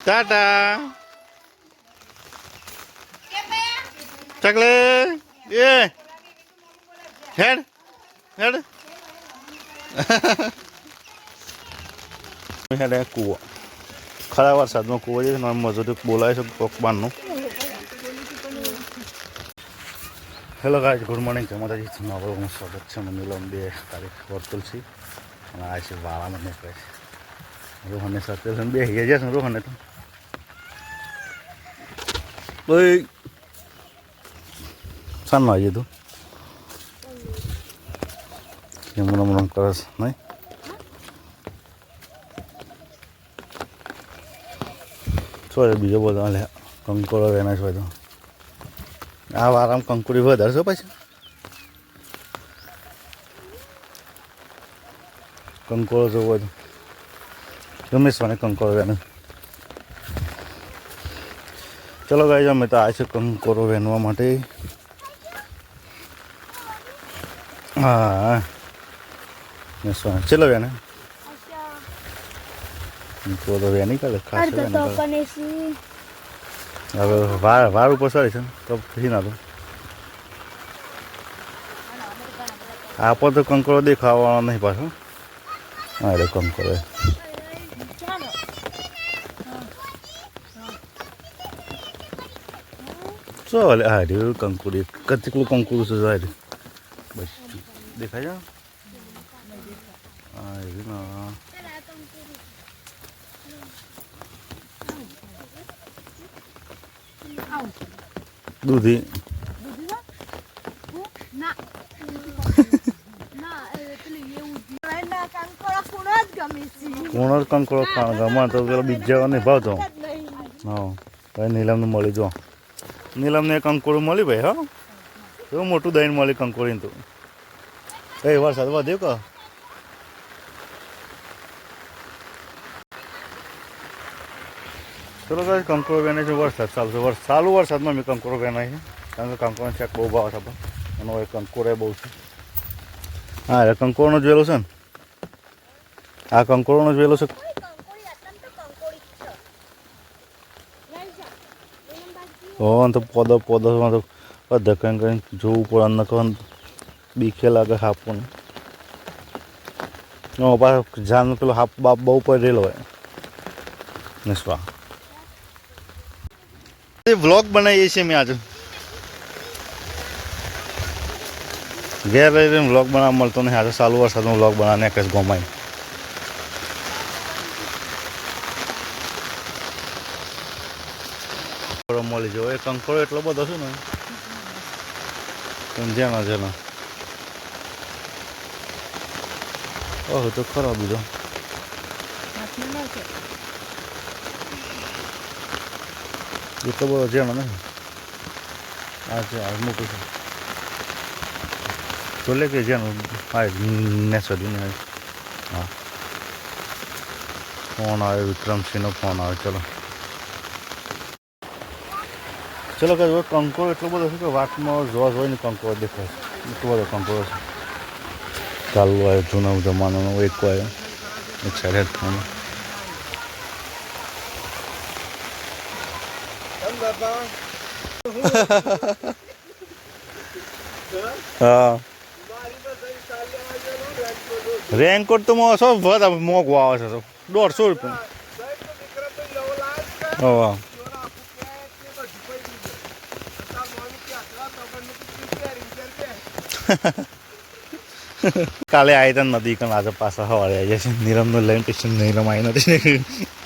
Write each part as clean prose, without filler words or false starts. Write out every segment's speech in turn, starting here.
ટાટા ચકલે એ હેડ હેડ હેડ કૂવો ખરા વરસાદનો કૂવો છે મજૂરી બોલાય છે કોક બારનું. Hello guys, good morning. જય માતાજી. નવું સ્વાગત છે. નીલમ 2 તારીખ વર્તુલથી અને આ છે વાળામાં નીકળે છે. રોહનને સાથે બે જશે ને રોહનને તો ભાઈ સાનું આવી તું કેમ રમ કરસ નહીં શું બીજો બધો લે કંકોડો એના છે બધો આ વારામ કંકુડી વધારે છો પછી કંકોડો જોવો બધું રમેશવાને કંકોડો વેને. ચલો ગાઈઝ, અમે તો આ છે કંકોડો વેનવા માટે. હા રમેશવાને ચલો વેને કંકોડો વેની કાઢે ખાસ હવે વાર ઉપર સરે છે તો પછી ના તો આપો તો કંકોડો દેખાવાનો નહીં પાછો. હા રે કંકોડો ચાલે. હા રે કંકુડી કેટલું કંકુડું છે જાય બસ દેખાય છે. હા એ ના દૂધી કોણ કંકોડો ખાણ ગમે તો પેલો બીજા નહીં ભાવતો. હા ભાઈ નીલમને મળી જો નીલમને કંકોડું મળી ભાઈ. હા એવું મોટું દહીં મળી કંકોડીને તો એ વરસાદ વધ્યો કે ચલો ભાઈ કંકોડો વેને છે. વરસાદ ચાલુ છે. ચાલુ વરસાદમાં મેં કંકોડો વેનાય છે કારણ કે કંકોડો શાક બહુ ભાવ છે પણ એનો હવે કંકોડો બહુ છે. હા એટલે કંકોડોનો જ વેલો છે ને આ કંકોડોનો જ વેલો છે. હો તો પોદોમાં તો બધા કંઈ કંઈ જોવું પડે અन्न કહે બીખે લાગે હાપને પાછો જાન પેલો હાપ બાપ બહુ પડેલો હોય ને સ્વા વ્લોગ બનાવીએ છીએ. મેં આજે ઘેર રહીને વ્લોગ બનાવવા મળતો નહીં. આજે ચાલુ વરસાદનો વ્લોગ બનાવીને એક જ ગમાય મળી જવો. એ કંકોડો એટલો બધો છે ને જેના જેના ઓહ તો ખરો બીજો એટલો બધો જેનો નહીં. આ છે આ મોટું છે તો લે કે જેનું હા ને સદી ને હા ફોન આવે વિક્રમસિંહનો ફોન આવે. ચલો કે કંકોડો એટલો બધો છે કે વાતમાં જોવા જોઈને કંકોડો દેખાય છે. એટલો બધો કંકોડો છે. ચાલુ આવ્યો જૂના જમાનાનો એક આવ્યો એક સાઈડ હા રેનકોટ તો શું મોંઘું આવે છે 150 રૂપિયા. હા કાલે આવી હતા નદી kan આજે પાછા સવારે આવી જાય છે. નીરમનું લઈને સ્ટેશન નીરમ આવી નથી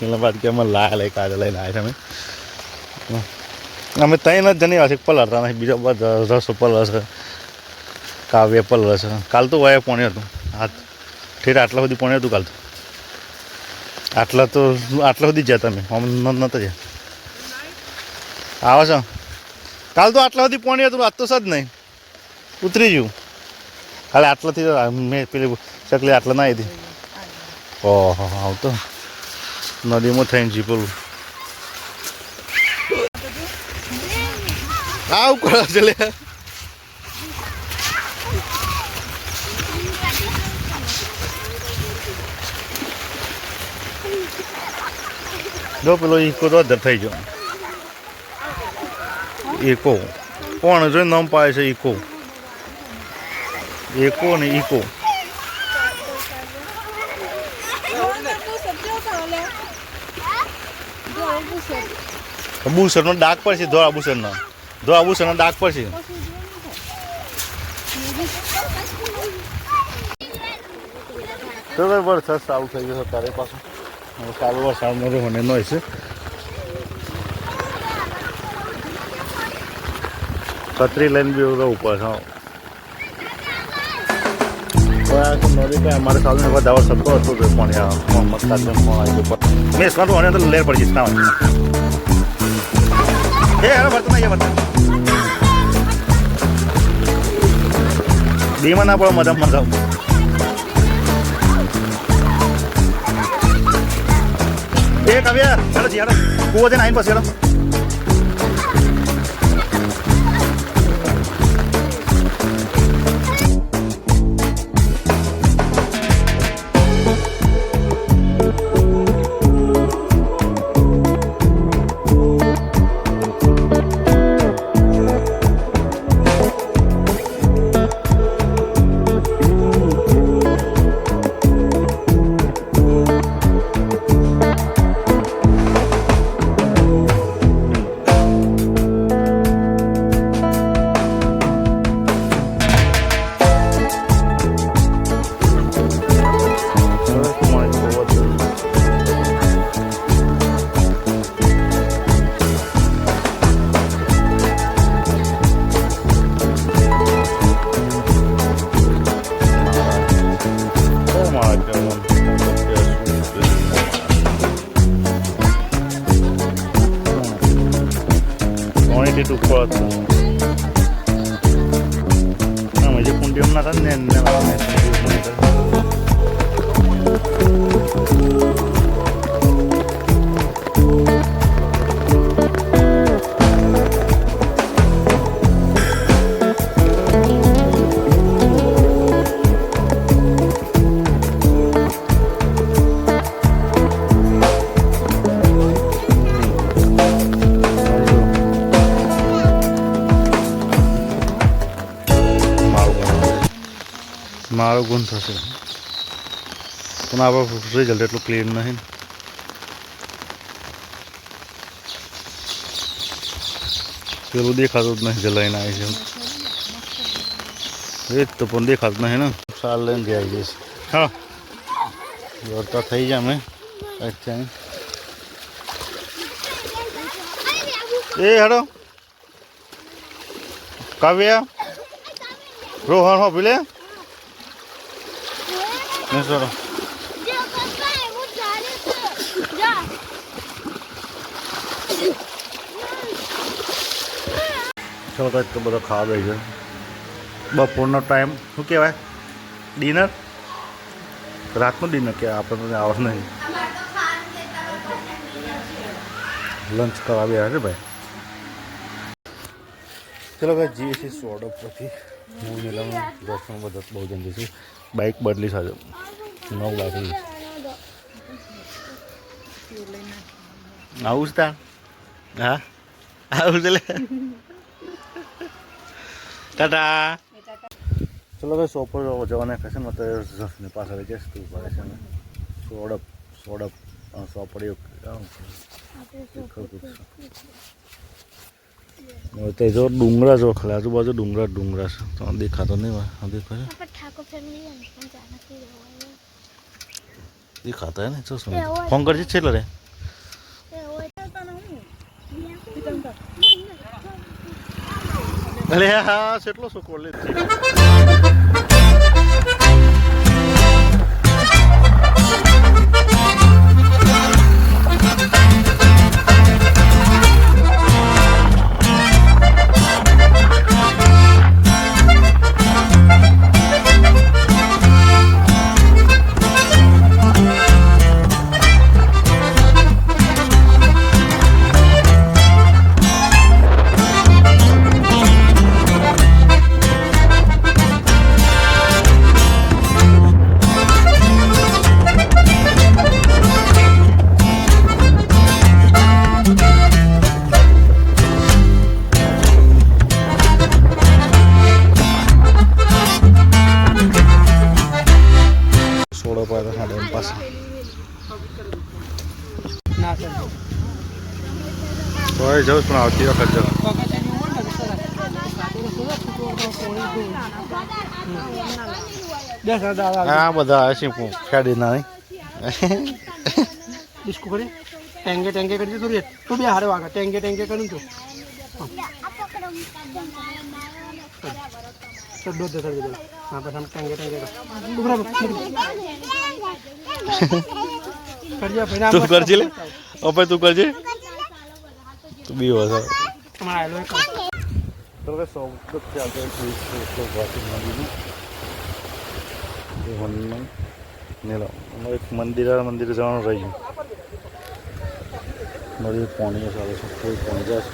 એટલે બાદ કે અમે લઈ કાલે લઈને આવ્યા છે. અમે ત્યાં જ જણી છે પલળતા નથી. બીજો બધા રસો પલળ છે કાવ્ય પલળ છે. કાલ તો વાય પોણી હતું હાથ ઠેર આટલા સુધી પોણી હતું કાલ તો આટલા સુધી જ જતા અમે નતા જ્યાં આવે છે. કાલ તો આટલા સુધી પોણી હતું આજ તો સજ નહીં ઉતરી ગયું. ખાલી આટલાથી મેં પેલી ચકલી આટલા ના આવી હતી. ઓહો આવતો નદીમાં થઈને જીપેલું આવું કરો છે લે. જો પેલો ઇકો તો અધર થઈ ગયો. ઇકો કોણ જોઈ નામ પાડે છે? ઇકો ઇકો ને ઇકો. બુસરનો ડાક પડશે. ધોળા બુસરનો ડાક પડશે. તો વરસાદ સારું થઈ ગયો તારે પાછું. સારું વરસાદ નો મને નો છે. છત્રી લઈને બી ઉપર છે. નદી અમારે સારું વધારે સત્તો હતો પણ મોહમ્મદ કાદમ ફોન આવી ગયો. મેં તો અને તો લેર પડી જતા હોય. એ હવે વર્તન અહીંયા વર્તન બીમાં ના પડો મધમ મધમ. એ કાવ્યા ચાલો જી હેડો કૂવો છે ને આઈને પછી હેડો. ઉપર म्हणजे कुंडी ना મારો ગુણ થશે પણ આપણે રિઝલ્ટ એટલું ક્લીન નહીં. પેલું દેખાતું જ નહીં જે લઈને આવી છે એ જ તો પણ દેખાતું નહીં ને. સાર લઈને જઈ જઈશ. હા દોડતા થઈ જાય અમે અચ્છા એ હેડો કાવ્યા રોહન હો પેલે સર ચલો તો બધો ખાવા બે છે. બપોરનો ટાઈમ શું કહેવાય? ડિનર. રાતનું ડિનર કે આપણને આવડે નહીં. લંચ કરવા બે છે ભાઈ. ચલો ભાઈ જઈએ છીએ સોડો પરથી. હું મેલામાં દર્શન બધા બહુ જલ્દી છે. બાઇક બદલી સાજો નવ બાકી આવું જ તા. હા આવું છે લે ટાટા. ચલો ભાઈ સોપર જવાના કહેશે ને અત્યારે પાછળ જઈશ તું પડે છે ને સોડપ સોપડી તો જો ડુંગરા જો ખાલી આજુબાજુ ડુંગરા છે તો દેખાતો નહીં હોય. દેખાય દેખાતા ને જો ફોન કરજે છે એટલે રે અરે હા કેટલો શું કોલ તો એ જવું પણ આવતી વખત જવું આ બધા હશે ખેડી ના ડિસ્કો કરી ટેંગે ટેંગે કરી તું રે તું બે હારે વાગા ટેંગે ટેંગે કરું તું તો દો દે કરી દે હા બસ હમ ટેંગે ટેંગે કર ઉભરા કરજા ભાઈ તું કરજે લે ઓપે તું કરજે તું બી હો તમારા આલો કર તો કે સો તો ચાલતો તો વાતી મંદિર એ હનુમાન નીલા એક મંદિર જવાનું રહી ગયું મારી પાણી સારું છે કોઈ પાણી જશે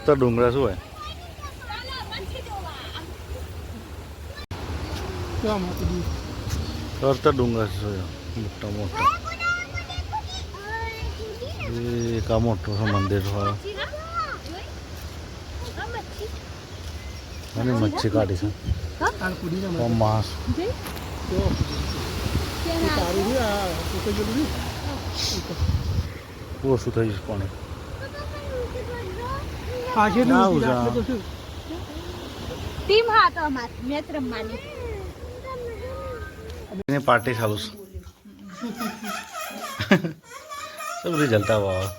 તો ડુંગરા શું હોય તો ડુંગરા શું મોટા મોટા એક આ મોટું છે મંદિર હોય અને મચ્છી કાઢી છે માસ ઓછું થઈ જશે પાણી ટીમ હા તો અમારી મેચ રમવાની પાર્ટી ચાલુ છે બધી જલતા બાબા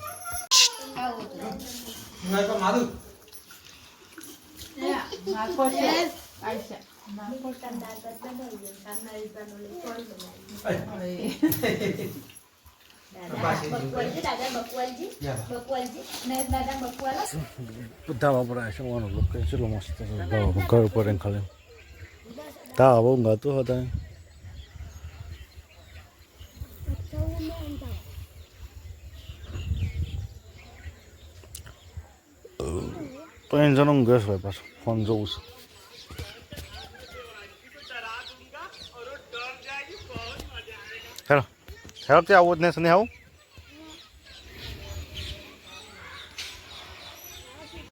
બધા વાપરા છે ચલો મસ્ત ઘર ઉપર ખાલી તા બહુ ગાતું હતા ત્રણ જણો ગેસ હોય પાછું ફોન જોવું છે હેલો હેલો ત્યાં આવું જ નહીં આવું